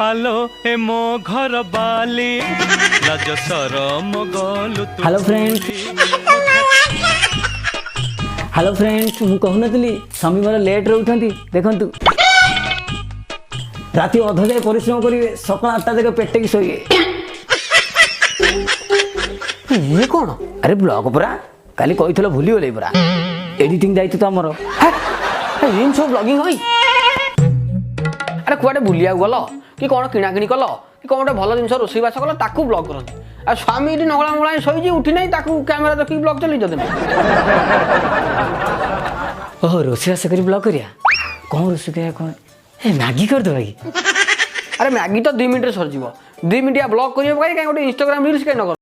आलो ए मो घर बाली लाज शरम गलु तू हेलो फ्रेंड्स मु कहूनली स्वामी मोर लेट रोउछंती देखंतु राति अध जाए परिश्रम करिवे सकाळ 8टा तक पेटे की सोइए ये कौन अरे ब्लॉग परा काली कहितलो भूली गले परा एडिटिंग दायित्व तो हमर इन सब ब्लॉगिंग होई अरे कुआडे बुलिया गलो कि कौन किना किनी कलो कि कौन भल जिनस रोसई बास कलो ताकू ब्लॉग करंती आ स्वामी इटी नगला मुळा सोई उठी नाही ताकू कैमरा देखि ब्लॉग चली जदे ओह रोषेई करी ब्लॉग करिया कौन रोषेई कौन ए मैगी कर दो भाई अरे मैगी तो 2 मिनट सर जीवो 2 मिनट या ब्लॉग करियो कहीं गोटे इंस्टाग्राम रील्स कहीं न